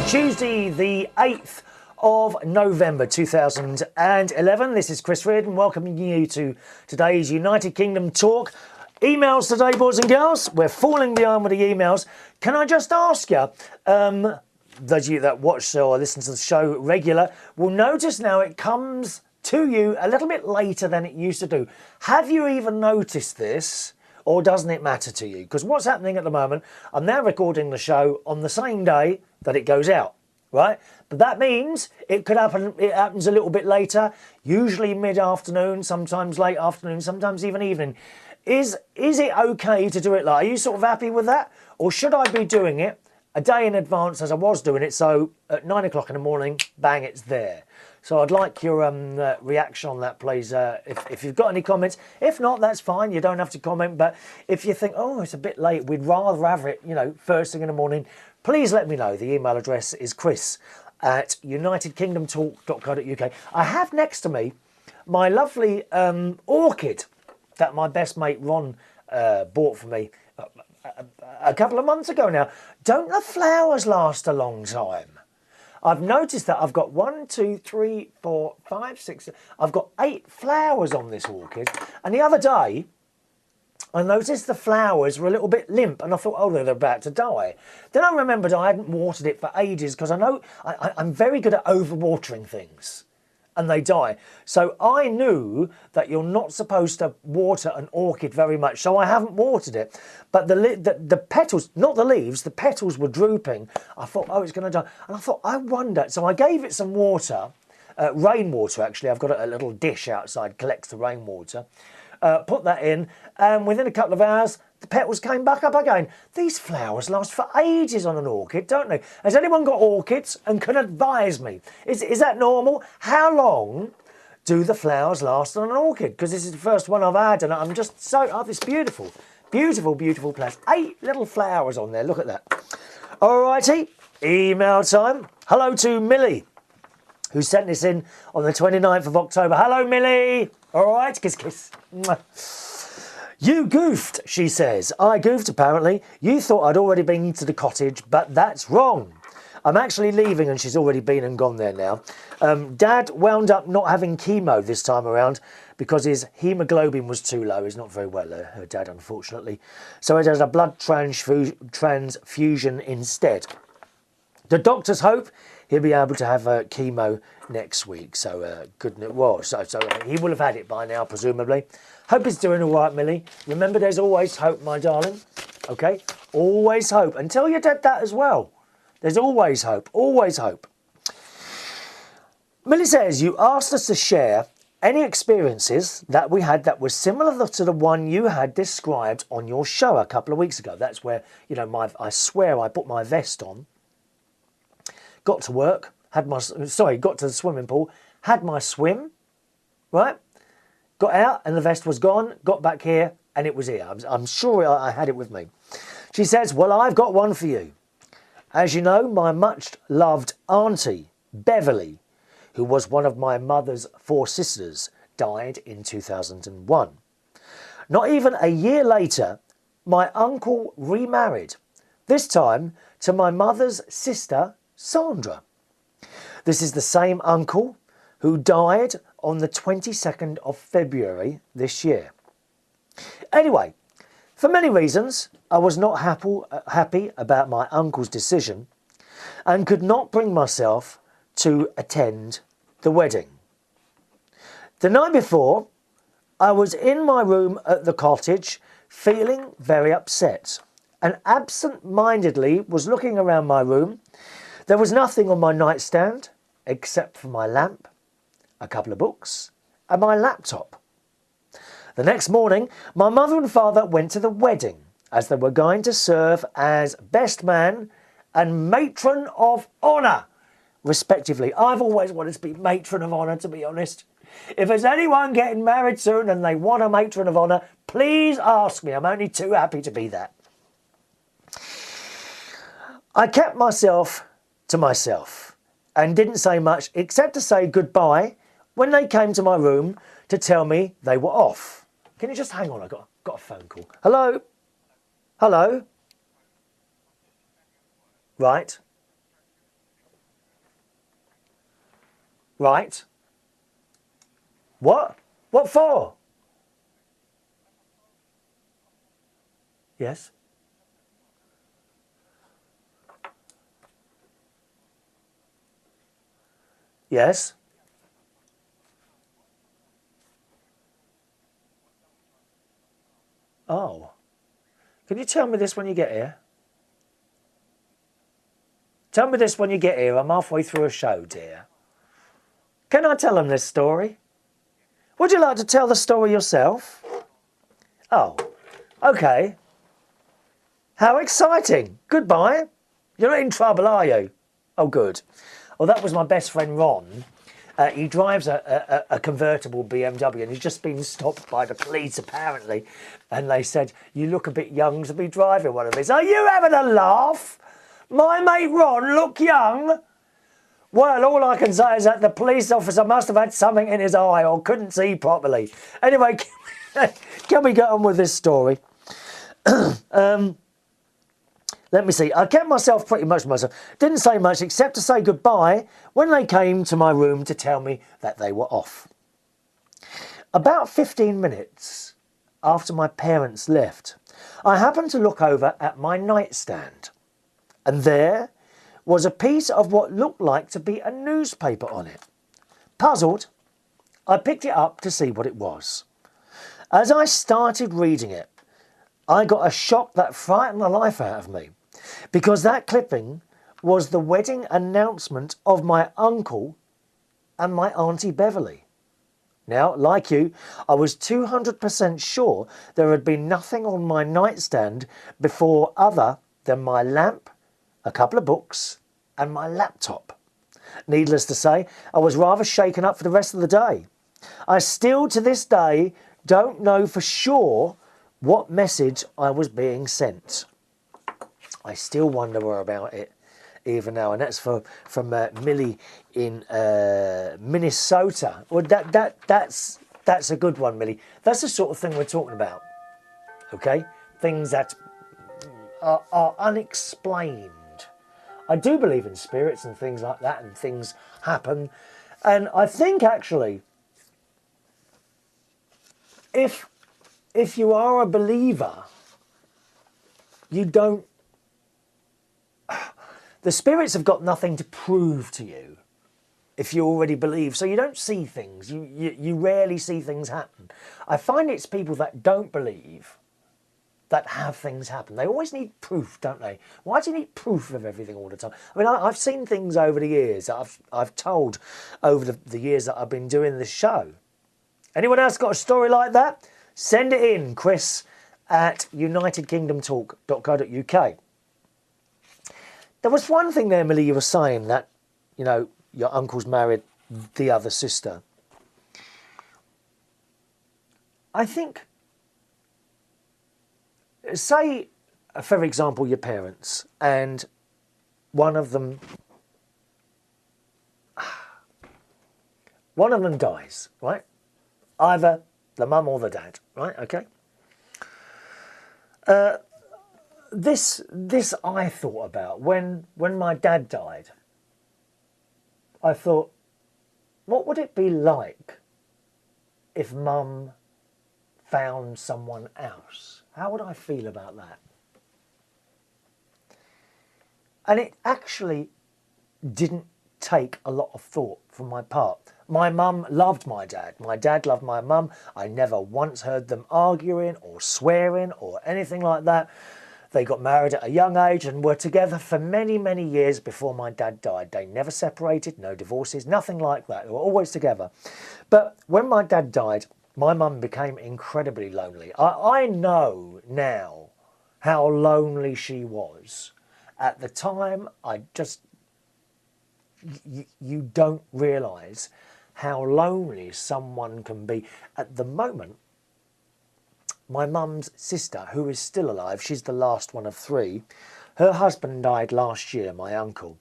Tuesday the 8th of November 2011. This is Chris Reardon welcoming you to today's United Kingdom talk. Emails today, boys and girls. We're falling behind with the emails. Can I just ask you, those of you that watch or listen to the show regular will notice now it comes to you a little bit later than it used to do. Have you even noticed this? Or doesn't it matter to you? Because what's happening at the moment, I'm now recording the show on the same day that it goes out, right? But that means it could happen, it happens a little bit later, usually mid-afternoon, sometimes late afternoon, sometimes even evening. Is it okay to do it like, are you sort of happy with that? Or should I be doing it a day in advance as I was doing it, so at 9 o'clock in the morning, bang, it's there. So I'd like your reaction on that, please, if you've got any comments. If not, that's fine, you don't have to comment, but if you think, oh, it's a bit late, we'd rather have it, you know, first thing in the morning, please let me know. The email address is chris@unitedkingdomtalk.co.uk. I have next to me my lovely Orchid that my best mate Ron bought for me a couple of months ago now. Don't the flowers last a long time? I've noticed that I've got 1, 2, 3, 4, 5, 6. I've got 8 flowers on this orchid. And the other day, I noticed the flowers were a little bit limp, and I thought, oh, they're about to die. Then I remembered I hadn't watered it for ages because I know I'm very good at overwatering things, and they die. So I knew that you're not supposed to water an orchid very much, so I haven't watered it. But the petals, not the leaves, the petals were drooping. I thought, oh, it's going to die. And I thought, I wonder. So I gave it some water, rainwater actually. I've got a little dish outside, collects the rainwater. Put that in, and within a couple of hours, the petals came back up again. These flowers last for ages on an orchid, don't they? Has anyone got orchids and can advise me? Is that normal? How long do the flowers last on an orchid? Because this is the first one I've had, and I'm just so, oh, it's beautiful. Beautiful, beautiful plants. 8 little flowers on there, look at that. All righty, email time. Hello to Millie, who sent this in on the 29th of October. Hello, Millie. All right, kiss, kiss. Mwah. You goofed, she says. I goofed, apparently. You thought I'd already been to the cottage, but that's wrong. I'm actually leaving, and she's already been and gone there now. Dad wound up not having chemo this time around because his hemoglobin was too low. He's not very well, her dad, unfortunately. So he has a blood transfusion instead. The doctors hope he'll be able to have chemo next week. So good news. Well, so he will have had it by now, presumably. Hope he's doing all right, Millie. Remember, there's always hope, my darling. Okay? Always hope. And tell your dad that as well. There's always hope. Always hope. Millie says, you asked us to share any experiences that we had that were similar to the one you had described on your show a couple of weeks ago. That's where, you know, I swear I put my vest on, got to work, got to the swimming pool, had my swim, right? Got out and the vest was gone, got back here and it was here. I'm sure I had it with me. She says, well, I've got one for you. As you know, my much loved auntie, Beverly, who was one of my mother's 4 sisters, died in 2001. Not even a year later, my uncle remarried, this time to my mother's sister, Sandra. This is the same uncle who died on the 22nd of February this year. Anyway, for many reasons, I was not happy about my uncle's decision and could not bring myself to attend the wedding. The night before, I was in my room at the cottage feeling very upset and absent-mindedly was looking around my room. There was nothing on my nightstand except for my lamp, a couple of books and my laptop. The next morning, my mother and father went to the wedding as they were going to serve as best man and matron of honour, respectively. I've always wanted to be matron of honour, to be honest. If there's anyone getting married soon and they want a matron of honour, please ask me. I'm only too happy to be that. I kept myself to myself and didn't say much except to say goodbye when they came to my room to tell me they were off. Can you just hang on? I got a phone call. Hello? Hello? Right. Right. What? What for? Yes. Yes. Oh. Can you tell me this when you get here? Tell me this when you get here. I'm halfway through a show, dear. Can I tell them this story? Would you like to tell the story yourself? Oh, okay. How exciting. Goodbye. You're not in trouble, are you? Oh, good. Well, that was my best friend, Ron. He drives a convertible BMW and he's just been stopped by the police, apparently. And they said, you look a bit young to be driving one of these. Are you having a laugh? My mate Ron look young? Well, all I can say is that the police officer must have had something in his eye or couldn't see properly. Anyway, can we get on with this story? Let me see. I kept myself pretty much to myself. Didn't say much except to say goodbye when they came to my room to tell me that they were off. About 15 minutes after my parents left, I happened to look over at my nightstand, and there was a piece of what looked like to be a newspaper on it. Puzzled, I picked it up to see what it was. As I started reading it, I got a shock that frightened the life out of me, because that clipping was the wedding announcement of my uncle and my Auntie Beverly. Now, like you, I was 200% sure there had been nothing on my nightstand before other than my lamp, a couple of books, and my laptop. Needless to say, I was rather shaken up for the rest of the day. I still, to this day, don't know for sure what message I was being sent. I still wonder more about it even now, and that's from Millie in Minnesota. Well, that's a good one, Millie. That's the sort of thing we're talking about. Okay, things that are unexplained. I do believe in spirits and things like that, and things happen, and I think actually, if you are a believer, you don't. The spirits have got nothing to prove to you if you already believe. So you don't see things. You rarely see things happen. I find it's people that don't believe that have things happen. They always need proof, don't they? Why do you need proof of everything all the time? I mean, I've seen things over the years that I've told over the years that I've been doing this show. Anyone else got a story like that? Send it in, Chris at unitedkingdomtalk.co.uk. There was one thing there, Millie, you were saying that, you know, your uncle's married the other sister. I think, say, for example, your parents, and one of them dies, right? Either the mum or the dad, right? Okay. This I thought about when my dad died. I thought, what would it be like if mum found someone else? How would I feel about that? And it actually didn't take a lot of thought from my part. My mum loved my dad. My dad loved my mum. I never once heard them arguing or swearing or anything like that. They got married at a young age and were together for many, many years before my dad died. They never separated, no divorces, nothing like that. They were always together. But when my dad died, my mum became incredibly lonely. I know now how lonely she was. At the time, you don't realise how lonely someone can be. At the moment, my mum's sister, who is still alive, she's the last one of three, her husband died last year, my uncle,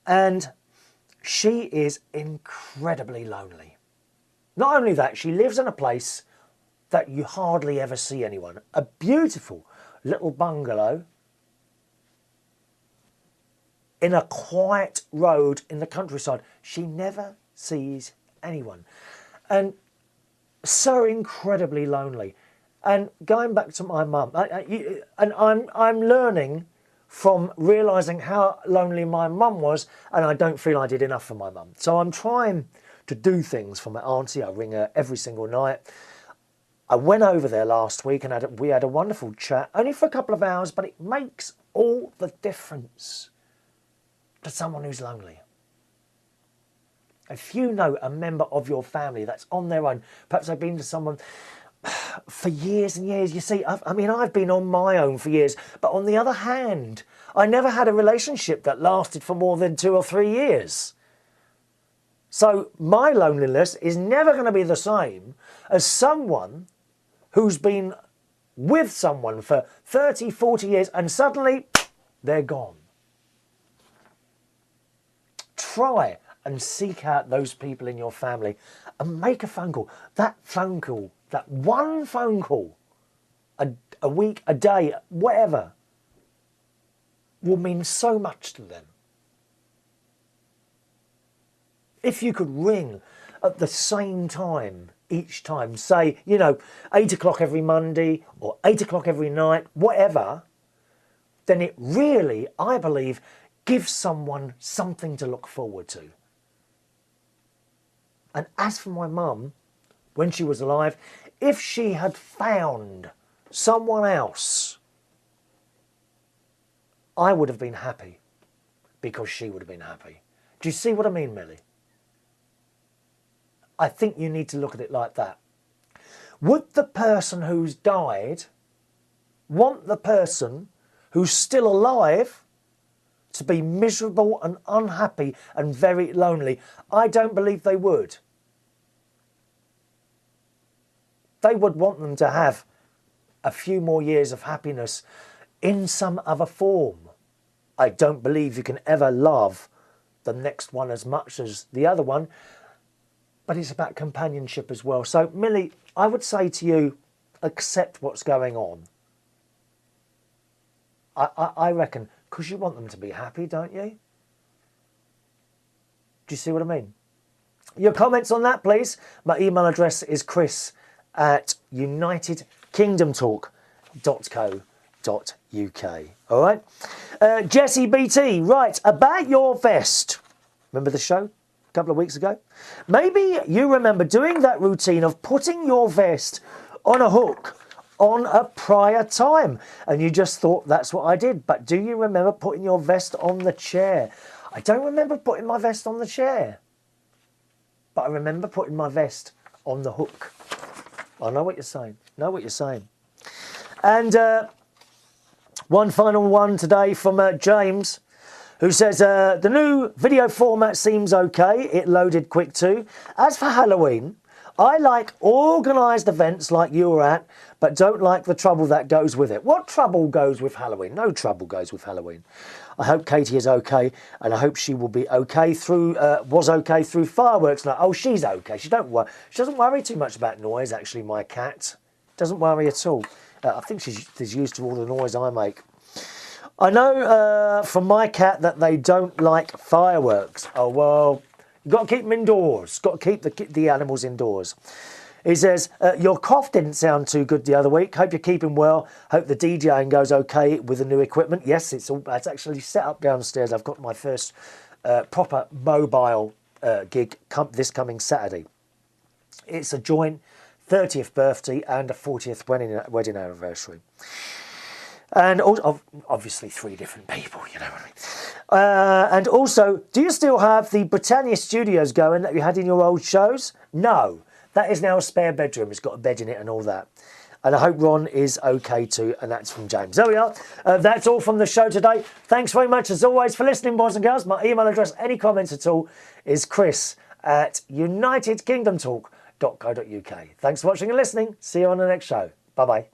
and she is incredibly lonely. Not only that, she lives in a place that you hardly ever see anyone. A beautiful little bungalow in a quiet road in the countryside. She never sees anyone. And so incredibly lonely. And going back to my mum, I'm learning from realising how lonely my mum was, and I don't feel I did enough for my mum. So I'm trying to do things for my auntie. I ring her every single night. I went over there last week and we had a wonderful chat, only for a couple of hours, but it makes all the difference to someone who's lonely. If you know a member of your family that's on their own, perhaps they've been to someone for years and years. You see, I've been on my own for years, but on the other hand, I never had a relationship that lasted for more than 2 or 3 years. So my loneliness is never going to be the same as someone who's been with someone for 30, 40 years and suddenly they're gone. Try and seek out those people in your family and make a phone call. That phone call, that one phone call, a week, a day, whatever, will mean so much to them. If you could ring at the same time each time, say, 8 o'clock every Monday or 8 o'clock every night, whatever, then it really, I believe, gives someone something to look forward to. And as for my mum, when she was alive, if she had found someone else, I would have been happy because she would have been happy. Do you see what I mean, Millie? I think you need to look at it like that. Would the person who's died want the person who's still alive to be miserable and unhappy and very lonely? I don't believe they would. They would want them to have a few more years of happiness in some other form. I don't believe you can ever love the next one as much as the other one, but it's about companionship as well. So, Millie, I would say to you, accept what's going on. I reckon, because you want them to be happy, don't you? Do you see what I mean? Your comments on that, please. My email address is chris@unitedkingdomtalk.co.uk. All right? Jesse BT, right, about your vest. Remember the show a couple of weeks ago? Maybe you remember doing that routine of putting your vest on a hook on a prior time, and you just thought that's what I did. But do you remember putting your vest on the chair? I don't remember putting my vest on the chair, but I remember putting my vest on the hook. I know what you're saying. Know what you're saying. And one final one today from James, who says, the new video format seems okay. It loaded quick too. As for Halloween, I like organised events like you were at, but don't like the trouble that goes with it. What trouble goes with Halloween? No trouble goes with Halloween. I hope Katie is okay, and I hope she will be okay through, was okay through fireworks night. Oh, she's okay. She doesn't worry too much about noise, actually, my cat. Doesn't worry at all. I think she's used to all the noise I make. I know from my cat that they don't like fireworks. Oh, well, you've got to keep them indoors. Got to keep the animals indoors. He says, your cough didn't sound too good the other week. Hope you're keeping well. Hope the DJing goes okay with the new equipment. Yes, it's actually set up downstairs. I've got my first proper mobile gig this coming Saturday. It's a joint 30th birthday and a 40th wedding anniversary. And also, obviously 3 different people, you know what I mean. And also, do you still have the Britannia studios going that you had in your old shows? No. That is now a spare bedroom. It's got a bed in it and all that. And I hope Ron is okay too. And that's from James. There we are. That's all from the show today. Thanks very much as always for listening, boys and girls. My email address, any comments at all, is chris@unitedkingdomtalk.co.uk. Thanks for watching and listening. See you on the next show. Bye-bye.